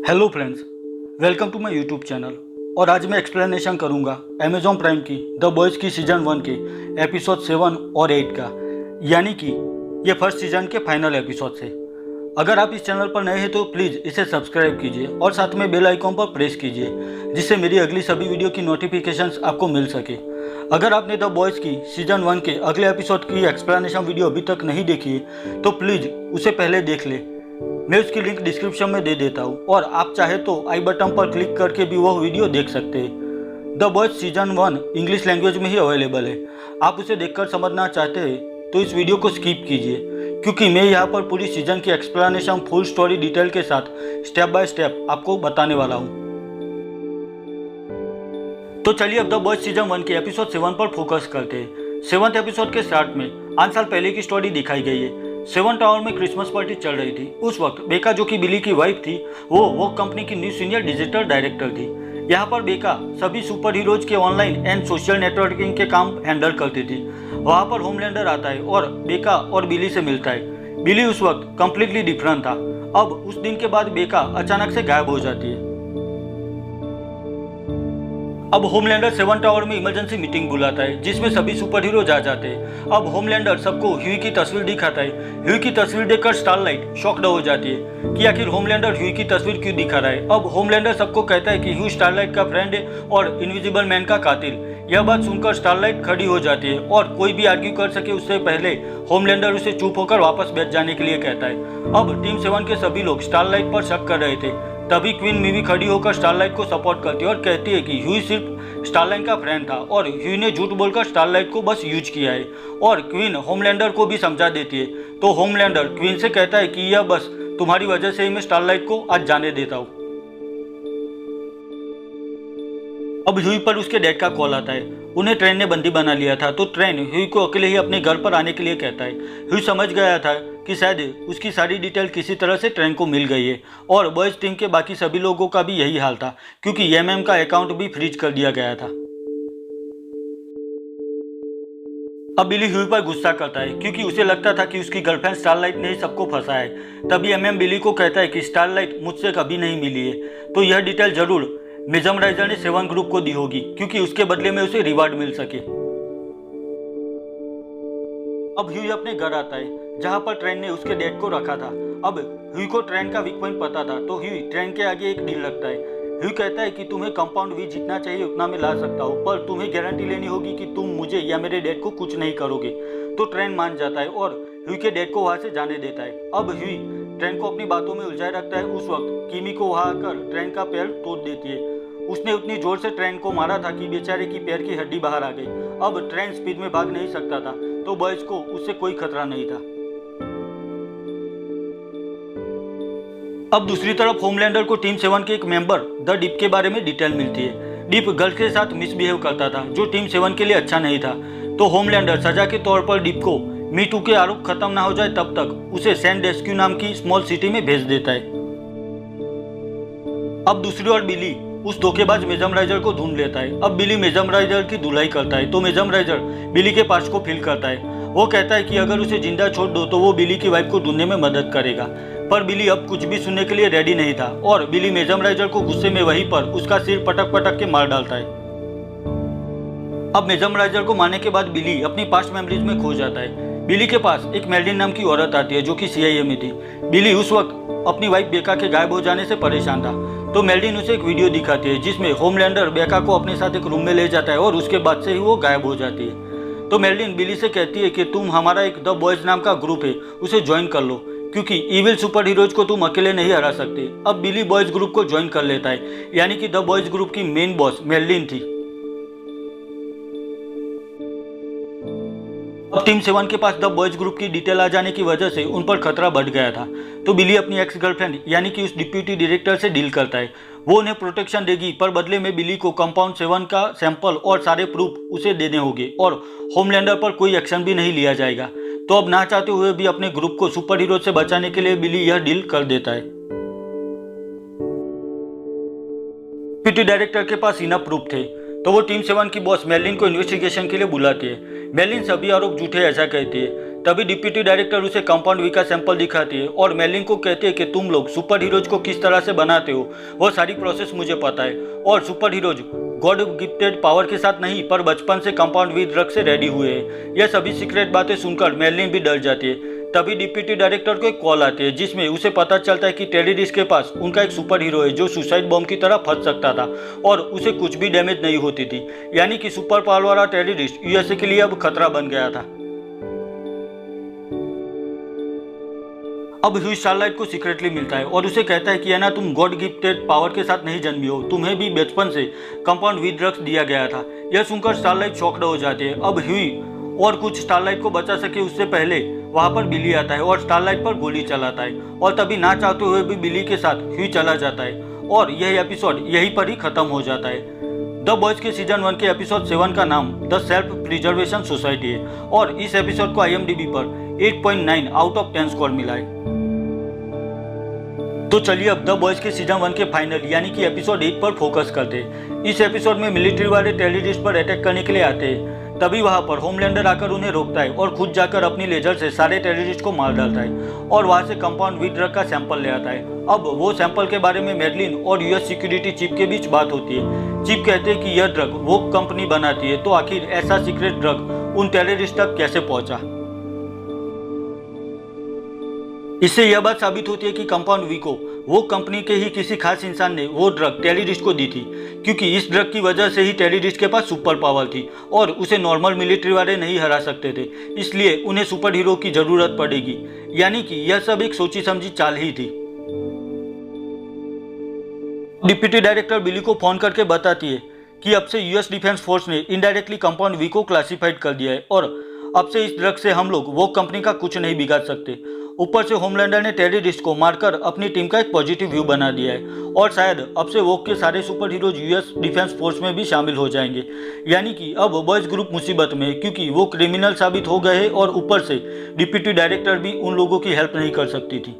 Hello friends, welcome to my YouTube channel. और आज मैं एक्सप्लेनेशन करूंगा अमेजॉन प्राइम की द बॉयज़ की सीज़न 1 के एपिसोड 7 और 8 का, यानी कि ये फर्स्ट सीज़न के फाइनल एपिसोड से। अगर आप इस चैनल पर नए हैं तो प्लीज़ इसे सब्सक्राइब कीजिए और साथ में बेल आइकॉन पर प्रेस कीजिए, जिससे मेरी अगली सभी वीडियो की नोटिफिकेशंस आपको मिल सके। अगर आपने द बॉयज़ की सीज़न 1 के अगले एपिसोड की एक्सप्लेनेशन वीडियो अभी तक नहीं देखी है तो प्लीज़ उसे पहले देख ले। मैं उसकी लिंक डिस्क्रिप्शन में दे देता हूँ और आप चाहे तो आई बटन पर क्लिक करके भी वह वीडियो देख सकते हैं। The boys season 1 English language में ही अवेलेबल है। आप उसे देखकर समझना चाहते हैं तो इस वीडियो को स्किप कीजिए, क्योंकि मैं यहाँ पर पूरी सीजन की एक्सप्लेनेशन फुल स्टोरी डिटेल के साथ स्टेप बाय स्टेप आपको बताने वाला हूँ। तो चलिए अब द बॉयज़ सीजन 1 के एपिसोड 7 पर फोकस करते हैं। 7th एपिसोड के स्टार्ट में 5 साल पहले की स्टोरी दिखाई गई है। 7 टावर में क्रिसमस पार्टी चल रही थी। उस वक्त बेका, जो कि बिली की वाइफ थी, वो कंपनी की न्यू सीनियर डिजिटल डायरेक्टर थी। यहाँ पर बेका सभी सुपर हीरोज के ऑनलाइन एंड सोशल नेटवर्किंग के काम हैंडल करती थी। वहाँ पर होमलैंडर आता है और बेका और बिली से मिलता है। बिली उस वक्त कम्प्लीटली डिफरेंट था। अब उस दिन के बाद बेका अचानक से गायब हो जाती है। अब होमलैंडर 7 टावर में इमरजेंसी मीटिंग बुलाता है, जिसमें सभी सुपर हीरो जा जाते हैं। अब होमलैंडर सबको ह्यूई की तस्वीर दिखाता है। ह्यूई की तस्वीर देखकर स्टारलाइट शॉक्ड हो जाती है कि आखिर होमलैंडर ह्यूई की तस्वीर क्यों दिखा रहा है। अब होमलैंडर सबको कहता है कि ह्यूई स्टारलाइट का फ्रेंड है और इनविजिबल मैन का कातिल। यह बात सुनकर स्टारलाइट खड़ी हो जाती है और कोई भी आर्ग्यू कर सके उससे पहले होमलैंडर उसे चुप होकर वापस बैठ जाने के लिए कहता है। अब टीम 7 के सभी लोग स्टारलाइट पर शक कर रहे थे। तभी क्वीन मीवी खड़ी होकर स्टारलाइट को सपोर्ट करती है और कहती है कि ह्यूई सिर्फ स्टारलाइट का फ्रेंड था और ह्यूई ने झूठ बोलकर स्टारलाइट को बस यूज किया है। और क्वीन होमलैंडर को भी समझा देती है। तो होमलैंडर क्वीन से कहता है कि यह बस तुम्हारी वजह से ही मैं स्टारलाइट को आज जाने देता हूँ। अब ह्यूई पर उसके डैड का कॉल आता है। उन्हें ट्रेन ने बंदी बना लिया था, तो ट्रेन ह्यूई को अकेले ही अपने घर पर आने के लिए कहता है। ह्यूई समझ गया था कि शायद उसकी सारी डिटेल किसी तरह से ट्रेन को मिल गई है और बॉयज टीम के बाकी सभी लोगों का भी यही हाल था, क्योंकि एमएम का अकाउंट भी फ्रीज कर दिया गया था। अब बिली ह्यूई पर गुस्सा करता है, क्योंकि उसे लगता था कि उसकी गर्लफ्रेंड स्टारलाइट ने ही सबको फंसा है। तभी एमएम बिली को कहता है कि स्टारलाइट मुझसे कभी नहीं मिली है, तो यह डिटेल जरूर मेजमराइजर ने 7 ग्रुप को दी होगी, क्योंकि उसके बदले में उसे रिवार्ड मिल सके। अब ह्यूई अपने घर आता है, जहां पर ट्रेन ने उसके डैड को रखा था। अब ह्यूई को ट्रेन का वीक पॉइंट पता था, तो ह्यूई ट्रेन के आगे एक डील रखता है। ह्यूई कहता है कि तुम्हें कंपाउंड वी जितना चाहिए उतना मैं ला सकता हूँ, पर तुम्हें गारंटी लेनी होगी कि तुम मुझे या मेरे डैड को कुछ नहीं करोगे। तो ट्रेन मान जाता है और ह्यूई के डैड को वहां से जाने देता है। अब ह्यूई ट्रेन को अपनी बातों में उलझाए रखता है। उस वक्त किमी को वहां आकर ट्रेन का पैर तोड़ देती है। उसने उतनी जोर से ट्रेन को मारा था कि बेचारे की पैर की हड्डी बाहर आ गई। अब ट्रेन स्पीड में भाग नहीं सकता था, तो बॉयज को उससे कोई खतरा नहीं था। अब दूसरी तरफ होमलैंडर को टीम 7 के एक मेंबर द डिप के बारे में डिटेल मिलती है। डिप गर्ल्स के साथ मिसबिहेव करता था, जो टीम 7 के लिए अच्छा नहीं था। तो होमलैंडर सजा के तौर पर डिप को मी टू के आरोप खत्म ना हो जाए तब तक उसे सैन रेस्क्यू नाम की स्मॉल सिटी में भेज देता है। अब दूसरी ओर बिली उस धोखेबाज मेजमराइजर को ढूंढ लेता है। अब बिली मेजमराइजर की धुलाई करता है, तो मेजमराइजर बिली के पास को फील करता है। वो कहता है कि अगर उसे जिंदा छोड़ दो तो वो बिली की वाइफ को ढूंढने में मदद करेगा। पर बिली अब कुछ भी सुनने के लिए रेडी नहीं था और बिली मेजमराइजर को गुस्से में वहीं पर उसका सिर पटक पटक के मार डालता है। अब मेजमराइजर को मारने के बाद बिली अपनी पास्ट मेमोरीज में खो जाता है। बिली के पास एक मेल्डिन नाम की औरत आती है, जो कि CIA में थी। बिली उस वक्त अपनी वाइफ बेका के गायब हो जाने से परेशान था, तो मेल्डिन उसे एक वीडियो दिखाती है जिसमें होमलैंडर बेका को अपने साथ एक रूम में ले जाता है और उसके बाद से ही वो गायब हो जाती है। तो मेल्डिन बिली से कहती है कि तुम हमारा एक द बॉयज नाम का ग्रुप है, उसे ज्वाइन कर लो, क्योंकि इविल सुपर हीरोज को तुम अकेले नहीं हरा सकते। अब बिली बॉयज ग्रुप को ज्वाइन कर लेता है, यानी कि द बॉयज ग्रुप की मेन बॉस मेल्डिन थी। अब टीम 7 के पास द बॉयज ग्रुप की डिटेल आ जाने की वजह से उन पर खतरा बढ़ गया था, तो बिली अपनी एक्स गर्लफ्रेंड यानी कि उस डिप्यूटी डायरेक्टर से डील करता है। वो उन्हें प्रोटेक्शन देगी, पर बदले में बिली को कंपाउंड 7 का सैंपल और सारे प्रूफ उसे देने होंगे और होमलैंडर पर कोई एक्शन भी नहीं लिया जाएगा। तो अब ना चाहते हुए भी अपने ग्रुप को सुपर हीरो से बचाने के लिए बिली यह डील कर देता है। डिप्यूटी डायरेक्टर के पास इनफ प्रूफ थे, तो वो टीम 7 की बॉस मेलिन को इन्वेस्टिगेशन के लिए बुलाती है। मेलिन सभी आरोप झूठे ऐसा कहती है। तभी डिप्टी डायरेक्टर उसे कंपाउंड वी का सैंपल दिखाती है और मेलिन को कहती है कि तुम लोग सुपर हीरोज को किस तरह से बनाते हो वो सारी प्रोसेस मुझे पता है, और super heroes God gifted power के साथ नहीं पर बचपन से कंपाउंड वी ड्रग से रेडी हुए हैं। यह सभी सीक्रेट बातें सुनकर मेलिन भी डर जाती है। तभी डिप्टी डायरेक्टर को एक कॉल आती है जिसमें उसे पता चलता है कि टेररिस्ट के पास उनका एक सुपर हीरो है जो सुसाइड बॉम्ब की तरह फंस सकता था और उसे कुछ भी डैमेज नहीं होती थी। यानी कि सुपर पावर वाला टेररिस्ट यूएसए के लिए अब खतरा बन गया था। अब ह्यू स्टारलाइट को सीक्रेटली मिलता है और उसे कहता है कि है ना, तुम गॉड गिफ्टेड पावर के साथ नहीं जन्मी हो, तुम्हें भी बचपन से कंपाउंड वी ड्रग्स दिया गया था। यह सुनकर स्टारलाइट शॉक्ड हो जाती है। अब ह्यू और कुछ स्टारलाइट को बचा सके उससे पहले वहां पर बिली आता है और स्टारलाइट पर गोली चलाता है, और तभी ना चाहते हुए भी बिली के साथ ह्यू चला जाता है और यह एपिसोड यहीं पर ही खत्म हो जाता है। द बॉयज के सीजन 1 के एपिसोड 7 का नाम द सेल्फ प्रिजर्वेशन सोसाइटी है और इस एपिसोड को IMDb पर 8.9 आउट ऑफ 10 स्कोर मिला है। तो चलिए अब द बॉयज के सीजन 1 के फाइनल यानी कि एपिसोड 8 पर फोकस करते हैं। इस एपिसोड में मिलिट्री वाले टेररिस्ट पर अटैक करने के लिए आते हैं। तभी वहां पर होमलैंडर आकर उन्हें रोकता है और खुद जाकर अपनी लेजर से सारे टेररिस्ट को मार डालता है और वहां से कंपाउंड वी ड्रग का सैंपल ले आता है। अब वो सैंपल के बारे में मेडलिन और यूएस सिक्योरिटी चीफ के बीच बात होती है। चीफ कहते हैं कि यह ड्रग वो कंपनी बनाती है, तो आखिर ऐसा सीक्रेट ड्रग उन टेररिस्ट तक कैसे पहुंचा। इससे यह बात साबित होती है कि कंपाउंड वी को वो कंपनी के ही किसी खास इंसान ने वो ड्रग टेररिस्ट को दी थी, क्योंकि इस ड्रग की वजह से ही टेररिस्ट के पास सुपर पावर थी और उसे नॉर्मल मिलिट्री वाले नहीं हरा सकते थे, इसलिए उन्हें सुपर हीरो की जरूरत पड़ेगी। यानी कि यह सब एक सोची समझी चाल ही थी। डिप्टी डायरेक्टर बिली को फोन करके बताती है कि अब से यूएस डिफेंस फोर्स ने इनडायरेक्टली कंपाउंड वी को क्लासिफाइड कर दिया है और अब से इस ड्रग से हम लोग वो कंपनी का कुछ नहीं बिगाड़ सकते। ऊपर से होमलैंडर ने टेररिस्ट को मारकर अपनी टीम का एक पॉजिटिव व्यू बना दिया है और शायद अब से वोक के सारे super heroes US defence force में भी शामिल हो जाएंगे। यानी कि अब बॉयज ग्रुप मुसीबत में है, क्योंकि वो क्रिमिनल साबित हो गए हैं और ऊपर से डिप्टी डायरेक्टर भी उन लोगों की हेल्प नहीं कर सकती थी।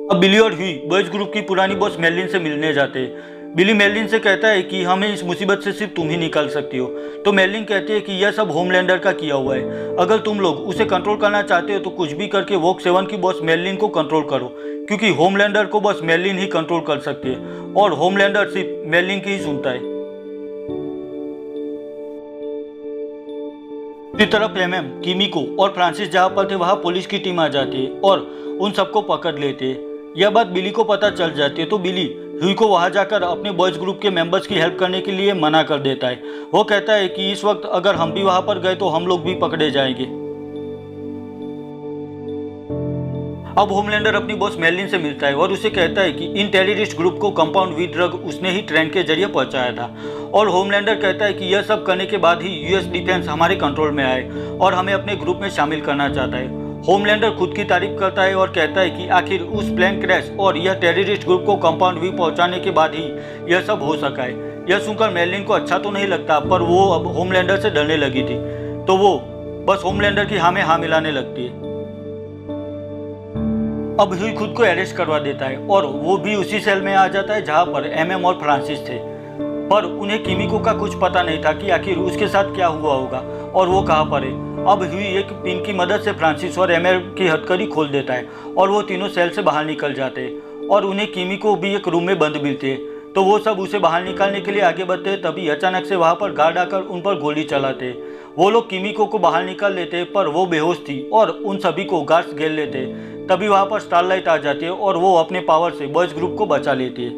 अब बिली और ह्यू बॉयज ग्रुप की पुरानी बॉस मेलिन से मिलने जाते हैं। बिली मेलिन से कहता है कि हमें इस मुसीबत से सिर्फ तुम ही निकाल सकती हो। तो मेलिन कहती है कि यह सब होमलैंडर का किया हुआ है, अगर तुम लोग उसे कंट्रोल करना चाहते हो तो कुछ भी करके वोक 7 की बॉस मेलिन को कंट्रोल करो, क्योंकि होमलैंडर को बस मेलिन ही कंट्रोल कर सकती है और होमलैंडर सिर्फ मेलिन की ही सुनता है। दूसरी तरफ MM, किमिको और फ्रांसिस जहां पर थे वहां पुलिस की टीम आ जाती है और उन सबको पकड़ लेते हैं। यह बात बिली को पता चल जाती है, तो बिली ह्यू को वहां जाकर अपने बॉयज ग्रुप के मेंबर्स की हेल्प करने के लिए मना कर देता है। वो कहता है कि इस वक्त अगर हम भी वहां पर गए तो हम लोग भी पकड़े जाएंगे। अब होमलैंडर अपनी बॉस मेलिन से मिलता है और उसे कहता है कि इन टेररिस्ट ग्रुप को कंपाउंड वी ड्रग उसने ही ट्रेन के जरिए पहुंचाया था और होमलैंडर कहता है कि यह सब करने के बाद ही यूएस डिफेंस हमारे कंट्रोल में आए और हमें अपने ग्रुप में शामिल करना चाहता है। होमलैंडर खुद की तारीफ करता है और कहता है कि आखिर उस प्लेन क्रैश और यह टेररिस्ट ग्रुप को कंपाउंड वी पहुंचाने के बाद ही यह सब हो सका है। यह सुनकर मेलिन को अच्छा तो नहीं लगता, पर वो अब होमलैंडर से डरने लगी थी, तो वो बस होमलैंडर की हाँ में हाँ मिलाने लगती है। अब ह्यू खुद को अरेस्ट करवा देता है और वो भी उसी सेल में आ जाता है जहां पर MM और फ्रांसिस थे, पर उन्हें किमिको का कुछ पता नहीं था कि आखिर उसके साथ क्या हुआ होगा और वो कहाँ पर है। अब ह्यू एक पिन की मदद से फ्रांसिस और MM की हथकड़ी खोल देता है और वो तीनों सेल से बाहर निकल जाते हैं और उन्हें किमिको भी एक रूम में बंद मिलती है, तो वो सब उसे बाहर निकालने के लिए आगे बढ़ते हैं। तभी अचानक से वहां पर गार्ड आकर उन पर गोली चलाते हैं। वो लोग किमिको को बाहर निकाल लेते हैं, पर वो बेहोश थी और उन सभी को गार्ड्स घेर लेते हैं। तभी वहां पर स्टारलाइट आ जाती है और वो अपने पावर से बॉयज ग्रुप को बचा लेती है।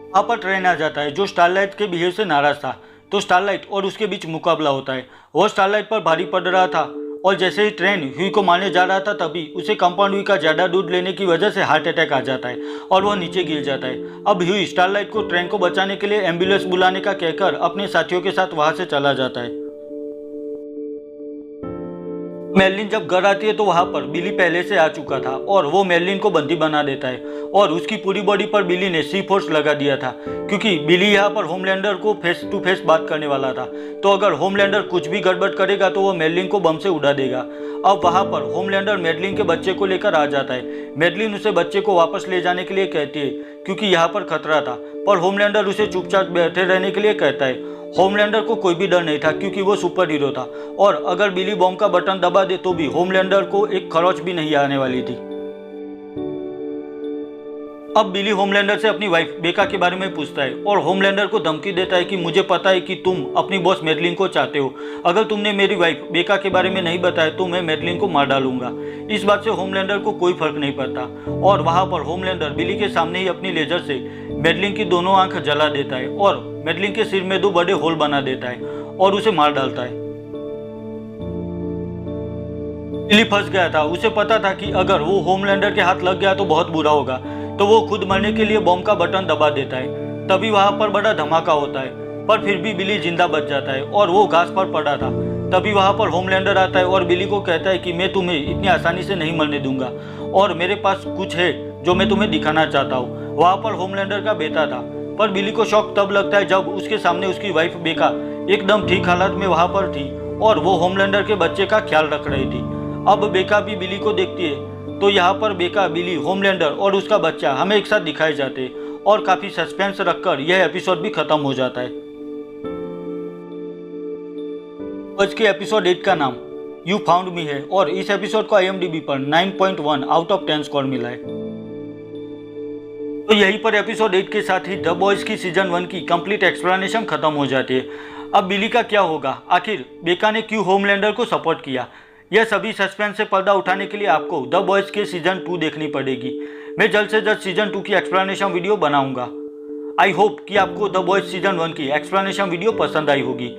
वहां पर ट्रेन आ जाता है जो स्टारलाइट के बिहेव से नाराज था, तो स्टारलाइट और उसके बीच मुकाबला होता है। वो स्टारलाइट पर भारी पड़ रहा था और जैसे ही ट्रेन ह्यू को मारने जा रहा था तभी उसे कंपाउंड वी का ज़्यादा दूध लेने की वजह से हार्ट अटैक आ जाता है और वह नीचे गिर जाता है। अब ह्यू स्टारलाइट को ट्रेन को बचाने के लिए एम्बुलेंस बुलाने का कहकर अपने साथियों के साथ वहां से चला जाता है। मेलिन जब घर आती है तो वहां पर बिली पहले से आ चुका था और वो मेलिन को बंदी बना देता है और उसकी पूरी बॉडी पर बिली ने C-फोर्स लगा दिया था, क्योंकि बिली यहाँ पर होमलैंडर को फेस टू फेस बात करने वाला था। तो अगर होमलैंडर कुछ भी गड़बड़ करेगा तो वो मेलिन को बम से उड़ा देगा। अब वहां पर होमलैंडर मेडलिन के बच्चे को लेकर आ जाता है। मेडलिन उसे बच्चे को वापस ले जाने के लिए कहती है क्योंकि यहाँ पर खतरा था, पर होमलैंडर उसे चुपचाप बैठे रहने के लिए कहता है। होमलैंडर को कोई भी डर नहीं था क्योंकि वो सुपर हीरो था, और अगर बिली बॉम्ब का बटन दबा दे तो भी होमलैंडर को एक खरोच भी नहीं आने वाली थी। अब बिली होमलैंडर से अपनी वाइफ बेका के बारे में पूछता है और होमलैंडर को धमकी देता है कि मुझे पता है कि तुम अपनी बॉस मैडलिन को चाहते हो। अगर तुमने मेरी वाइफ बेका के बारे में नहीं बताया तो मैं मैडलिन को मार डालूंगा। इस बात से होमलैंडर को कोई फर्क नहीं पड़ता, और वहां पर होमलैंडर बिली के सामने ही अपनी लेजर से मैडलिन की दोनों आंख जला देता है और मैडलिन के सिर में 2 बड़े होल बना देता है और उसे मार डालता है। बिली फंस गया था। उसे पता था कि अगर वो होमलैंडर के हाथ लग गया तो बहुत बुरा होगा, तो वो खुद मरने के लिए बॉम्ब का बटन दबा देता है। तभी वहां पर बड़ा धमाका होता है, पर फिर भी बिली जिंदा बच जाता है और वो घास पर पड़ा था। तभी वहां पर होमलैंडर आता है और बिली को कहता है कि मैं तुम्हें इतनी आसानी से नहीं मरने दूंगा, और मेरे पास कुछ है जो मैं तुम्हें दिखाना चाहता हूँ। वहां पर होमलैंडर का बेटा था, पर बिली को शौक तब लगता है जब उसके सामने उसकी वाइफ बेका एकदम ठीक हालत में वहां पर थी और वो होमलैंडर के बच्चे का ख्याल रख रही थी। अब बेका भी बिली को देखती है, तो यहाँ पर बेका, बिली, होमलैंडर और उसका बच्चा हमें एक साथ दिखाए जाते हैं और काफी सस्पेंस रखकर यह एपिसोड भी खत्म हो जाता है। आज के एपिसोड 8 का नाम यू फाउंड मी है और इस एपिसोड को IMDb पर 9.1 आउट ऑफ 10 स्कोर मिला है। तो यहीं पर एपिसोड 8 के साथ ही द बॉयज की सीजन 1 की कंप्लीट एक्सप्लेनेशन खत्म हो जाती है। अब बिली का क्या होगा, आखिर बेका ने क्यों होमलैंडर को सपोर्ट किया, यह सभी सस्पेंस से पर्दा उठाने के लिए आपको द बॉयज के सीजन 2 देखनी पड़ेगी। मैं जल्द से जल्द सीजन 2 की एक्सप्लेनेशन वीडियो बनाऊंगा। आई होप कि आपको द बॉयज सीजन 1 की एक्सप्लेनेशन वीडियो पसंद आई होगी।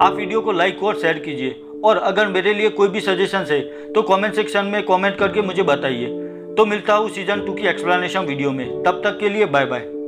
आप वीडियो को लाइक और शेयर कीजिए, और अगर मेरे लिए कोई भी सजेशन है तो कमेंट सेक्शन में कमेंट करके मुझे बताइए। तो मिलता हूँ सीजन 2 की एक्सप्लेनेशन वीडियो में, तब तक के लिए बाय बाय।